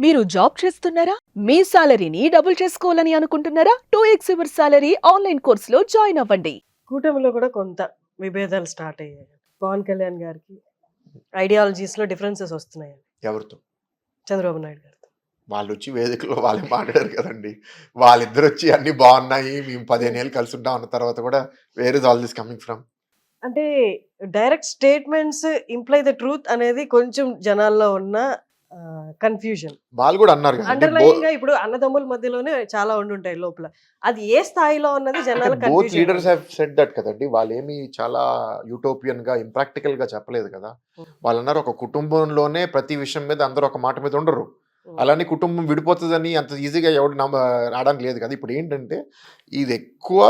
మీరు జాబ్ చేస్తున్నారా? మీ సాలరీని డబుల్ చేసుకోవాలని అనుకుంటున్నారా? 2x యువర్ సాలరీ ఆన్లైన్ కోర్సులో జాయిన్ అవ్వండి. కూటమిలో కూడా కొంత విభేదాలు స్టార్ట్ అయ్యాయి. పవన్ కళ్యాణ్ గారికి ఐడియాలజీస్‌లో డిఫరెన్సెస్ వస్తున్నాయి. ఎవరితో? చంద్రబాబు నాయుడు గారితో. వాళ్ళొచ్చి వేదికలో వాళ్ళే మాట్లాడారు కదండీ. వాళ్ళిద్దరొచ్చి అన్నీ బావున్నాయి. మేము 15 ఏళ్ళు కలిసుంటాం అన్న తర్వాత కూడా where is all this coming from? అంటే direct statements imply the truth అనేది కొంచెం జనాల్లో ఉన్న కన్‌ఫ్యూజన్. వాళ్ళు కూడా అన్నారు కదండీ. అండర్‌లైన్‌గా ఇప్పుడు అన్నదమ్ముల మధ్యలోనే చాలా ఉండుంటాయి లోపల. అది ఏ స్థాయిలో అన్నది జనాల both confusion. Leaders have said that కదండీ. వాళ్ళేమి చాలా యూటోపియన్‌గా, ఇంప్రాక్టికల్‌గా చెప్పలేదు కదా. వాళ్ళన్నారు ఒక కుటుంబంలోనే ప్రతి విషయం మీద అందరూ ఒక మాట మీద ఉండరు. అలానే కుటుంబం విడిపోతుందని అంత ఈజీగా ఎవడు రావడానికి లేదు కదా. ఇప్పుడు ఏంటంటే ఇది ఎక్కువ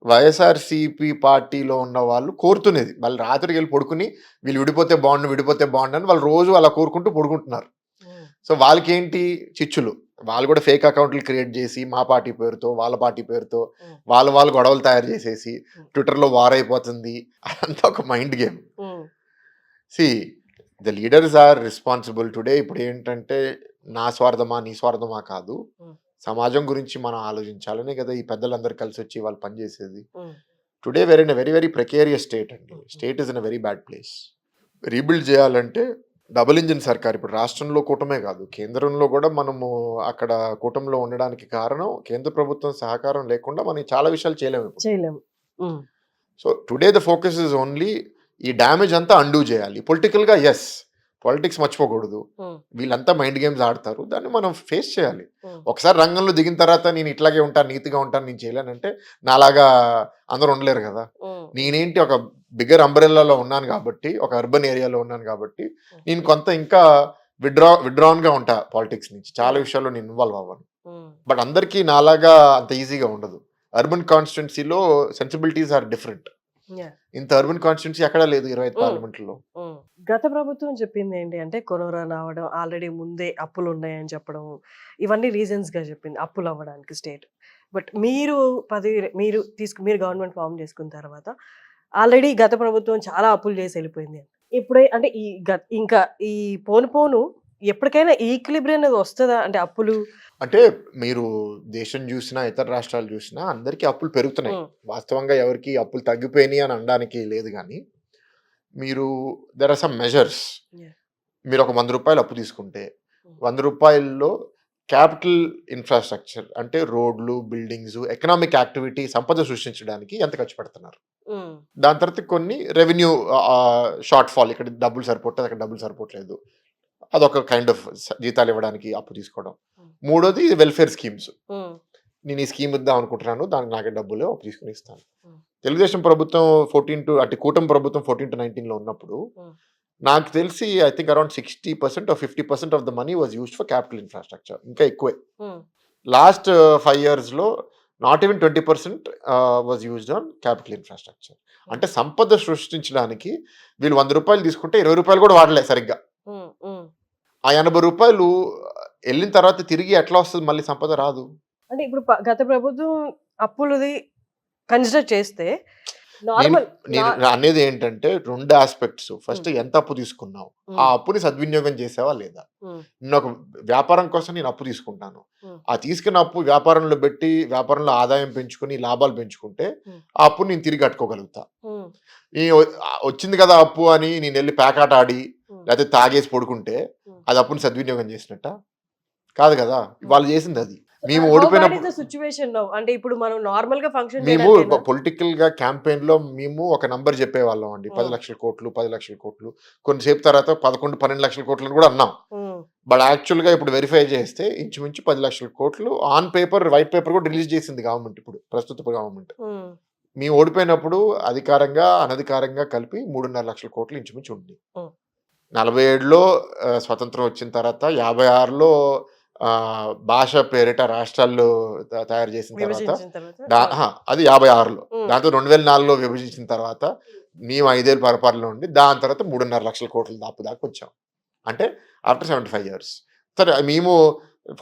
వైఎస్ఆర్సీపీ పార్టీలో ఉన్న వాళ్ళు కోరుతున్నది. వాళ్ళు రాత్రికి వెళ్ళి పడుకుని వీళ్ళు విడిపోతే బాగుండు అని వాళ్ళు రోజు అలా కోరుకుంటూ పడుకుంటున్నారు. సో వాళ్ళకేంటి చిచ్చులు, వాళ్ళు కూడా ఫేక్ అకౌంట్లు క్రియేట్ చేసి మా పార్టీ పేరుతో వాళ్ళ పార్టీ పేరుతో వాళ్ళు గొడవలు తయారు చేసేసి ట్విట్టర్లో వార్ అయిపోతుంది. అదంతా ఒక mind game. See the leaders are responsible today. ఇప్పుడు ఏంటంటే నా స్వార్థమా నీ స్వార్థమా కాదు, సమాజం గురించి మనం ఆలోచించాలనే కదా ఈ పెద్దలందరూ కలిసి వచ్చి వాళ్ళు పనిచేసేది. Today we're in a very very precarious state అండి. State is in a very bad place. Rebuild చేయాలంటే డబుల్ ఇంజిన్ సర్కార్. ఇప్పుడు రాష్ట్రంలో కూటమే కాదు, కేంద్రంలో కూడా మనము అక్కడ కూటమిలో ఉండడానికి కారణం కేంద్ర ప్రభుత్వం సహకారం లేకుండా మనం చాలా విషయాలు చేయలేము. So today the focus is only ఈ డ్యామేజ్ అంతా అండూ చేయాలి. పొలిటికల్గా ఎస్, పాలిటిక్స్ మర్చిపోకూడదు. వీళ్ళంతా మైండ్ గేమ్స్ ఆడతారు, దాన్ని మనం ఫేస్ చేయాలి. ఒకసారి రంగంలో దిగిన తర్వాత నేను ఇట్లాగే ఉంటాను, నీతిగా ఉంటాను, నేను చేయలేనంటే నాలాగా అందరూ ఉండలేరు కదా. నేనేంటి ఒక బిగ్గర్ అంబ్రెల్లాలో ఉన్నాను కాబట్టి, ఒక అర్బన్ ఏరియాలో ఉన్నాను కాబట్టి నేను కొంత ఇంకా విడ్రాన్గా ఉంటా పాలిటిక్స్ నుంచి. చాలా విషయాల్లో నేను ఇన్వాల్వ్ అవ్వను. బట్ అందరికీ నాలాగా అంత ఈజీగా ఉండదు. అర్బన్ కాన్స్టిట్యున్సీలో సెన్సిబిలిటీస్ ఆర్ డిఫరెంట్. ఇంత అర్బన్ కాన్స్టిట్యున్సీ ఎక్కడా లేదు 25 పార్లమెంట్లో. గత ప్రభుత్వం చెప్పింది ఏంటి అంటే కరోనా రావడం, ఆల్రెడీ ముందే అప్పులు ఉన్నాయని చెప్పడం, ఇవన్నీ రీజన్స్ గా చెప్పింది అప్పులు అవ్వడానికి స్టేట్. బట్ మీరు మీరు గవర్నమెంట్ ఫామ్ చేసుకున్న తర్వాత ఆల్రెడీ గత ప్రభుత్వం చాలా అప్పులు చేసి వెళ్ళిపోయింది. ఇప్పుడే అంటే ఇంకా ఈ పోను ఎప్పటికైనా ఈక్విలిబ్రియం అనేది వస్తుందా? అంటే అప్పులు అంటే మీరు దేశం చూసినా ఇతర రాష్ట్రాలు చూసినా అందరికీ అప్పులు పెరుగుతున్నాయి. వాస్తవంగా ఎవరికి అప్పులు తగ్గిపోయినాయి అని అనడానికి లేదు. కానీ మీరు దెర్ ఆర్ సమ్ మెజర్స్. మీరు ఒక 100 రూపాయలు అప్పు తీసుకుంటే 100 రూపాయల్లో క్యాపిటల్ ఇన్ఫ్రాస్ట్రక్చర్ అంటే రోడ్లు, బిల్డింగ్స్, ఎకనామిక్ యాక్టివిటీ, సంపద సృష్టించడానికి ఎంత ఖర్చు పెడుతున్నారు. దాని తర్వాత కొన్ని రెవెన్యూ షార్ట్ ఫాల్, ఇక్కడ డబ్బులు సరిపోతుంది, అక్కడ డబ్బులు సరిపోవట్లేదు, అదొక కైండ్ ఆఫ్ జీతాలు ఇవ్వడానికి అప్పు తీసుకోవడం. మూడోది వెల్ఫేర్ స్కీమ్స్. నేను ఈ స్కీమ్ ఇద్దాం అనుకుంటున్నాను, దానికి నాకే డబ్బులు అప్పు తీసుకుని ఇస్తాను. తెలుగుదేశం ప్రభుత్వం 14 అంటే కూటమి ప్రభుత్వం 14 to 19లో ఉన్నప్పుడు నాకు తెలిసి I think around 60% or 50% of the money was used for capital infrastructure. ఇంకా ఎక్కువే. లాస్ట్ 5 yearsలో not even 20% was used on capital infrastructure. అంటే సంపద సృష్టించడానికి వీళ్ళు 100 రూపాయలు తీసుకుంటే 20 రూపాయలు కూడా వాడలే సరిగ్గా. ఆ 80 రూపాయలు వెళ్ళిన తర్వాత తిరిగి ఎట్లా వస్తుంది, మళ్ళీ సంపద రాదు. అంటే ఇప్పుడు గత ప్రభుత్వం అప్పులది కన్సిడర్ చేస్తే నేను అనేది ఏంటంటే 2 ఆస్పెక్ట్స్. ఫస్ట్ ఎంత అప్పు తీసుకున్నావు, ఆ అప్పుని సద్వినియోగం చేసావా లేదా. నేను ఒక వ్యాపారం కోసం నేను అప్పు తీసుకుంటాను, ఆ తీసుకున్న అప్పు వ్యాపారంలో పెట్టి వ్యాపారంలో ఆదాయం పెంచుకుని లాభాలు పెంచుకుంటే ఆ అప్పుని నేను తిరిగి కట్టుకోగలుగుతా. వచ్చింది కదా అప్పు అని నేను వెళ్ళి ప్యాకాట ఆడి లేకపోతే తాగేసి పడుకుంటే అది అప్పుని సద్వినియోగం చేసినట్ట కాదు కదా. వాళ్ళు చేసింది అది. మేము ఓడిపోయినప్పుడు అంటే ఇప్పుడు మనం నార్మల్ గా ఫంక్షన్ మేము పొలిటికల్ గా క్యాంపెయిన్ లో మేము ఒక నంబర్ చెప్పేవాళ్ళం అండి, 10 లక్షల కోట్లు 10 లక్షల కోట్లు. కొంతసేపు తర్వాత 11-12 లక్షల కోట్లు కూడా అన్నాం. బట్ యాక్చువల్ గా ఇప్పుడు వెరిఫై చేస్తే ఇంచుమించు 10 లక్షల కోట్లు ఆన్ పేపర్, వైట్ పేపర్ కూడా రిలీజ్ చేసింది గవర్నమెంట్, ఇప్పుడు ప్రస్తుత గవర్నమెంట్. మేము ఓడిపోయినప్పుడు అధికారంగా అనధికారంగా కలిపి 3.5 లక్షల కోట్లు ఇంచుమించు ఉంది. 47లో స్వతంత్రం వచ్చిన తర్వాత 56లో భాష పేరిట రాష్ట్రాలు తయారు చేసిన తర్వాత అది 56లో. దాంతో 2004లో విభజించిన తర్వాత మేము 5 ఏళ్ళు పరిపాలన ఉండి దాని తర్వాత 3.5 లక్షల కోట్ల దాకా వచ్చాం. అంటే ఆఫ్టర్ 75 years. సరే, మేము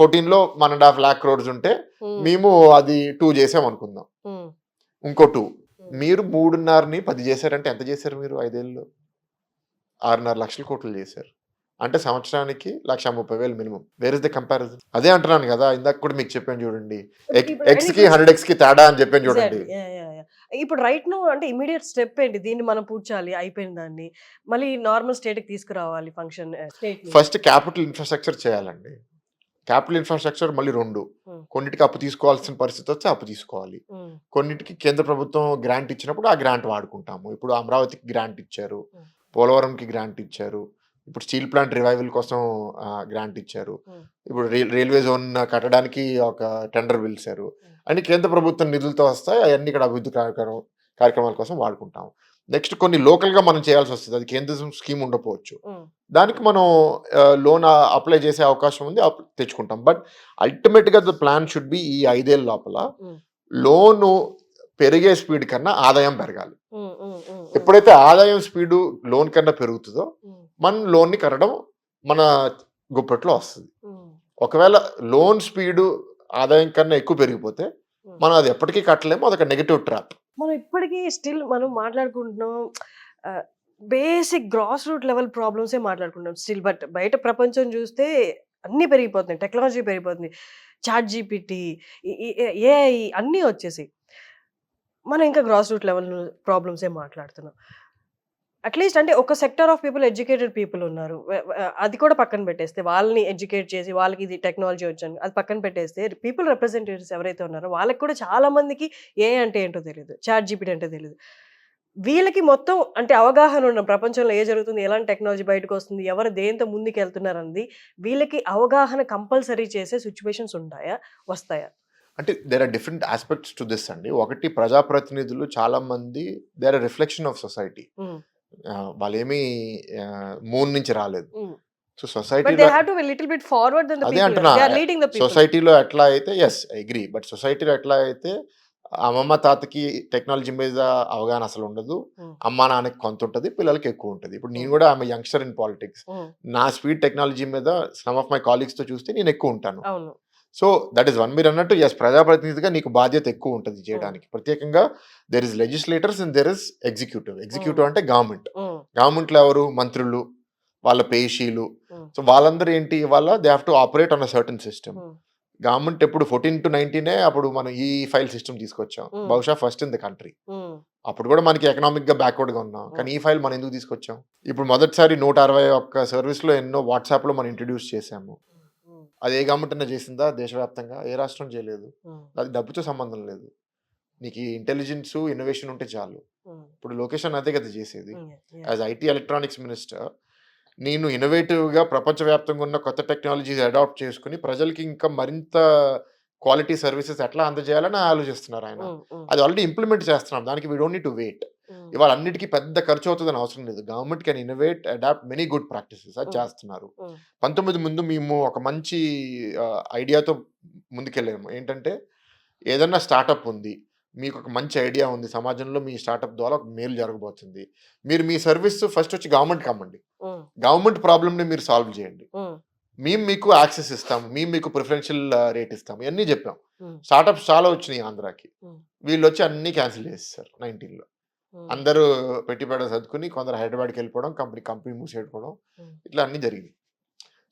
14లో 1.5 lakh crores ఉంటే మేము అది 2 చేసాం అనుకుందాం, ఇంకో 2. మీరు 3.5ని 10 చేశారంటే ఎంత చేశారు మీరు 5 ఏళ్ళు? 6.5 లక్షల కోట్లు చేశారు. అంటే సంవత్సరానికి 1,30,000 minimum. Wear is the comparison? అదే అంటున్నాను కదా, ఇందాక కూడా మీకు చెప్పాను చూడండి, ఎక్స్కి 100x తేడా అని చెప్పాను చూడండి. ఇప్పుడు రైట్ నో అంటే ఇమీడియట్ స్టెప్ ఏంటి? దీన్ని మనం పూడ్చాలి, అయిపోయిన దాన్ని మళ్ళీ నార్మల్ స్టేట్కి తీసుకురావాలి function state. First capital infrastructure చేయాలండి. క్యాపిటల్ ఇన్ఫ్రాస్ట్రక్చర్ మళ్ళీ 2. కొన్నిటికి అప్పు తీసుకోవాల్సిన పరిస్థితి వస్తే అప్పు తీసుకోవాలి. కొన్నిటికి కేంద్ర ప్రభుత్వం గ్రాంట్ ఇచ్చినప్పుడు ఆ గ్రాంట్ వాడుకుంటాము. ఇప్పుడు అమరావతికి గ్రాంట్ ఇచ్చారు, పోలవరంకి గ్రాంట్ ఇచ్చారు, ఇప్పుడు స్టీల్ ప్లాంట్ రివైవల్ కోసం గ్రాంట్ ఇచ్చారు, ఇప్పుడు రైల్వే జోన్ కట్టడానికి ఒక టెండర్ పిలిచారు. అన్ని కేంద్ర ప్రభుత్వం నిధులతో వస్తాయి, అవన్నీ ఇక్కడ అభివృద్ధి కార్యక్రమాల కోసం వాడుకుంటాం. నెక్స్ట్ కొన్ని లోకల్గా మనం చేయాల్సి వస్తుంది, అది కేంద్ర స్కీమ్ ఉండకపోవచ్చు, దానికి మనం లోన్ అప్లై చేసే అవకాశం ఉంది, తెచ్చుకుంటాం. బట్ అల్టిమేట్గా ద ప్లాన్ షుడ్ బి ఈ 5 ఏళ్ళ లోపల లోను పెరిగే స్పీడ్ కన్నా ఆదాయం పెరగాలి. ఎప్పుడైతే ఆదాయం స్పీడు లోన్ కన్నా పెరుగుతుందో మన లోన్ని కట్టడం మన గుప్పట్లో వస్తుంది. ఒకవేళ లోన్ స్పీడు ఆదాయం కన్నా ఎక్కువ పెరిగిపోతే మనం అది ఎప్పటికీ కట్టలేము, అదొక నెగటివ్ ట్రాప్. మనం ఇప్పటికీ స్టిల్ మనం మాట్లాడుకుంటున్నాం బేసిక్ గ్రాస్ రూట్ లెవెల్ ప్రాబ్లమ్సే మాట్లాడుకుంటున్నాం స్టిల్. బట్ బయట ప్రపంచం చూస్తే అన్నీ పెరిగిపోతున్నాయి, టెక్నాలజీ పెరిగిపోతుంది, చాట్ జీపీటీ, ఏఐ అన్నీ వచ్చేసి మనం ఇంకా గ్రాస్ రూట్ లెవెల్ ప్రాబ్లమ్సే మాట్లాడుతున్నాం. అట్లీస్ట్ అంటే ఒక sector of people, educated people ఉన్నారు, అది కూడా పక్కన పెట్టేస్తే, వాళ్ళని ఎడ్యుకేట్ చేసి వాళ్ళకి ఇది టెక్నాలజీ వచ్చాను అది పక్కన పెట్టేస్తే, పీపుల్ రిప్రజెంటేటివ్స్ ఎవరైతే ఉన్నారో వాళ్ళకి కూడా చాలా మందికి ఏ అంటే ఏంటో తెలియదు, చాట్ జీపీటీ అంటే తెలియదు. వీళ్ళకి మొత్తం అంటే అవగాహన ఉన్న ప్రపంచంలో ఏ జరుగుతుంది, ఎలాంటి టెక్నాలజీ బయటకు వస్తుంది, ఎవరు దేంతో ముందుకు వెళ్తున్నారు అన్నది వీళ్ళకి అవగాహన కంపల్సరీ చేసే సిచ్యువేషన్స్ ఉంటాయా, వస్తాయా? అంటే there are different aspects to this అండి. ఒకటి, ప్రజాప్రతినిధులు చాలా మంది they are reflection of society. వాళ్ళేమీ మూన్ నుంచి రాలేదు. సో సొసైటీలో అదే అంటున్నా, సొసైటీలో ఎట్లా అయితే ఎస్ ఐ అగ్రీ, బట్ సొసైటీలో ఎట్లా అయితే అమ్మమ్మ తాతకి టెక్నాలజీ మీద అవగాహన అసలు ఉండదు, అమ్మా నాన్నకి కొంత ఉంటుంది, పిల్లలకి ఎక్కువ ఉంటుంది. ఇప్పుడు నేను కూడా ఆమె యంగ్స్టర్ ఇన్ పాలిటిక్స్, నా స్పీడ్ టెక్నాలజీ మీద సమ్ ఆఫ్ మై కాలీగ్స్ తో చూస్తే నేను ఎక్కువ ఉంటాను. So that is one. మీరు అన్నట్టు ఎస్, ప్రజాప్రతినిధిగా నీకు బాధ్యత ఎక్కువ ఉంటుంది చేయడానికి. ప్రత్యేకంగా there is legislators and there is executive. Executive అంటే గవర్నమెంట్లో ఎవరు, మంత్రులు, వాళ్ళ పేషీలు. సో వాళ్ళందరూ ఏంటి, వాళ్ళ they have to operate on a certain system. Government ఎప్పుడు 14 to 19 అప్పుడు మనం ఈ ఫైల్ సిస్టమ్ తీసుకొచ్చాం, బహుశా ఫస్ట్ ఇన్ ద కంట్రీ. అప్పుడు కూడా మనకి ఎకనామిక్ గా బ్యాక్వర్డ్ గా ఉన్నాం, కానీ ఈ ఫైల్ మనం ఎందుకు తీసుకొచ్చాం? ఇప్పుడు మొదటిసారి 161 సర్వీస్ లో ఎన్నో వాట్సాప్ లో మనం ఇంట్రడ్యూస్ చేసాము. అది ఏ గవర్నమెంట్ అయినా చేసిందా దేశవ్యాప్తంగా? ఏ రాష్ట్రం చేయలేదు. అది డబ్బుతో సంబంధం లేదు, నీకు ఇంటెలిజెన్స్ ఇన్నోవేషన్ ఉంటే చాలు. ఇప్పుడు లొకేషన్ అదే కదా చేసేది. యాజ్ ఐటీ ఎలక్ట్రానిక్స్ మినిస్టర్ నేను ఇన్నోవేటివ్గా ప్రపంచవ్యాప్తంగా ఉన్న కొత్త టెక్నాలజీస్ అడాప్ట్ చేసుకుని ప్రజలకి ఇంకా మరింత క్వాలిటీ సర్వీసెస్ ఎట్లా అందజేయాలని ఆలోచిస్తున్నారు ఆయన. అది ఆల్రెడీ ఇంప్లిమెంట్ చేస్తున్నాం, దానికి we don't need to wait. ఇవాళ అన్నిటికీ పెద్ద ఖర్చు అవుతుందని అవసరం లేదు. Government can innovate, adopt many good practices, అది చేస్తున్నారు. 19 ముందు మేము ఒక మంచి ఐడియాతో ముందుకెళ్ళాము. ఏంటంటే, ఏదన్నా స్టార్టప్ ఉంది, మీకు ఒక మంచి ఐడియా ఉంది, సమాజంలో మీ స్టార్టప్ ద్వారా ఒక మేలు జరగబోతుంది, మీరు మీ సర్వీస్ ఫస్ట్ వచ్చి గవర్నమెంట్కి అమ్మండి, గవర్నమెంట్ ప్రాబ్లమ్ని మీరు సాల్వ్ చేయండి, మేము మీకు యాక్సెస్ ఇస్తాము, మేము మీకు ప్రిఫరెన్షియల్ రేట్ ఇస్తాము, ఇవన్నీ చెప్పాం. స్టార్టప్స్ చాలా వచ్చినాయి ఆంధ్రాకి, వీళ్ళు వచ్చి అన్నీ క్యాన్సిల్ చేస్తారు 19లో. అందరూ పెట్టుబడి సర్దుకుని కొందరు హైదరాబాద్కి వెళ్ళిపోవడం, కంపెనీ మూసేయకపోవడం, ఇట్లా అన్నీ జరిగింది.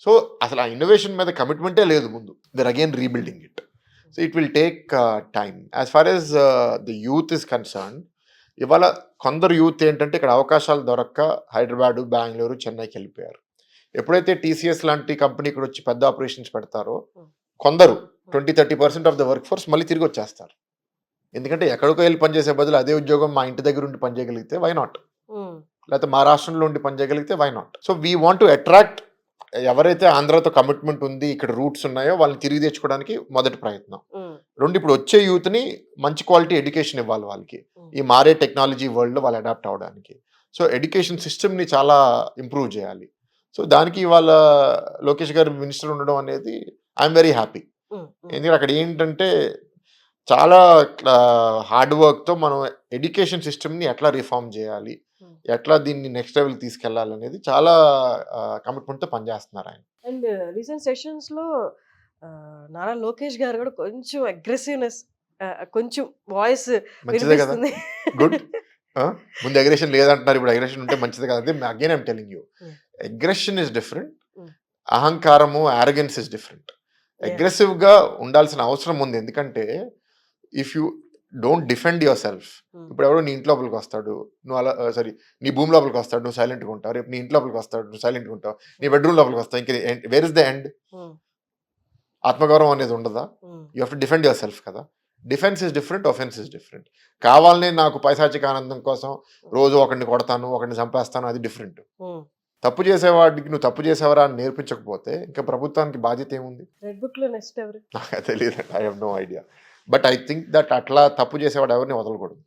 సో అసలు ఆ ఇన్నోవేషన్ మీద కమిట్మెంటే లేదు ముందు. There again rebuilding it. So it will take time. As far as the youth is concern, ఇవాళ కొందరు యూత్ ఏంటంటే ఇక్కడ అవకాశాలు దొరక్క హైదరాబాదు, బెంగళూరు, చెన్నైకి వెళ్ళిపోయారు. ఎప్పుడైతే టీసీఎస్ లాంటి కంపెనీ ఇక్కడ వచ్చి పెద్ద ఆపరేషన్స్ పెడతారో, కొందరు 20-30% ఆఫ్ ద వర్క్ ఫోర్స్ మళ్ళీ తిరిగి వచ్చేస్తారు. ఎందుకంటే ఎక్కడికో వెళ్ళి పనిచేసే బదులు అదే ఉద్యోగం మా ఇంటి దగ్గర ఉండి పనిచేయగలిగితే వై నాట్, లేకపోతే మా రాష్ట్రంలో ఉండి పనిచేయగలిగితే why not. So we want to attract ఎవరైతే ఆంధ్రాతో కమిట్మెంట్ ఉంది, ఇక్కడ రూట్స్ ఉన్నాయో వాళ్ళని తిరిగి తెచ్చుకోవడానికి మొదటి ప్రయత్నం. 2, ఇప్పుడు వచ్చే యూత్ని మంచి క్వాలిటీ ఎడ్యుకేషన్ ఇవ్వాలి వాళ్ళకి, ఈ మారే టెక్నాలజీ వరల్డ్లో వాళ్ళు అడాప్ట్ అవ్వడానికి. సో ఎడ్యుకేషన్ సిస్టమ్ని చాలా ఇంప్రూవ్ చేయాలి. సో దానికి ఇవాళ లోకేష్ గారు మినిస్టర్ ఉండడం అనేది ఐఎమ్ వెరీ హ్యాపీ. ఎందుకంటే అక్కడ ఏంటంటే చాలా హార్డ్ వర్క్తో మనం ఎడ్యుకేషన్ సిస్టమ్ని ఎట్లా రిఫార్మ్ చేయాలి, ఎట్లా దీన్ని నెక్స్ట్ లెవెల్ తీసుకెళ్లాలి అనేది చాలా కమిట్మెంట్తో పనిచేస్తున్నారు ఆయన. అండ్ రీసెంట్ సెషన్స్ లో నారా లోకేష్ గారు కూడా కొంచెం అగ్రెసివ్నెస్, కొంచెం వాయిస్ మంచిదే కదా, గుడ్. ముందు అగ్రెషన్ లేదంటున్నారు, ఇప్పుడు అగ్రెషన్ ఉంటే మంచిది కదా. అదే again I'm telling you, aggression is different, Mm. అహంకారము ఆరగెన్స్ ఇస్ డిఫరెంట్. అగ్రెసివ్ గా ఉండాల్సిన అవసరం ఉంది, ఎందుకంటే if you don't defend your self, Mm. ఇప్పుడు ఎవడో నీ ఇంటి లోపలికి వస్తాడు, నువ్వు అలా సారీ నీ భూమి లోపలికి వస్తాడు, నువ్వు సైలెంట్గా ఉంటావు, రేపు నీ ఇంటి లోపలికి వస్తాడు, నువ్వు సైలెంట్గా ఉంటావు, నీ బెడ్రూమ్ లోపలికి వస్తావు, ఇంక where is the end? Mm. ఆత్మగౌరవం అనేది ఉండదా? Mm. You have to defend yourself కదా. Defence is different, offence is different. కావాలనే నాకు పైశాచిక ఆనందం కోసం రోజు ఒకరిని కొడతాను, ఒకరిని చంపేస్తాను, అది డిఫరెంట్. Mm. తప్పు చేసేవాడికి నువ్వు తప్పు చేసేవరా అని నేర్పించకపోతే ఇంకా ప్రభుత్వానికి బాధ్యత ఏముంది? రెడ్ బుక్ లో నెక్స్ట్ ఎవరు? నాకు తెలియదు, I have no idea. But I think that అట్లా తప్పు చేసేవాడు ఎవరిని వదలకూడదు.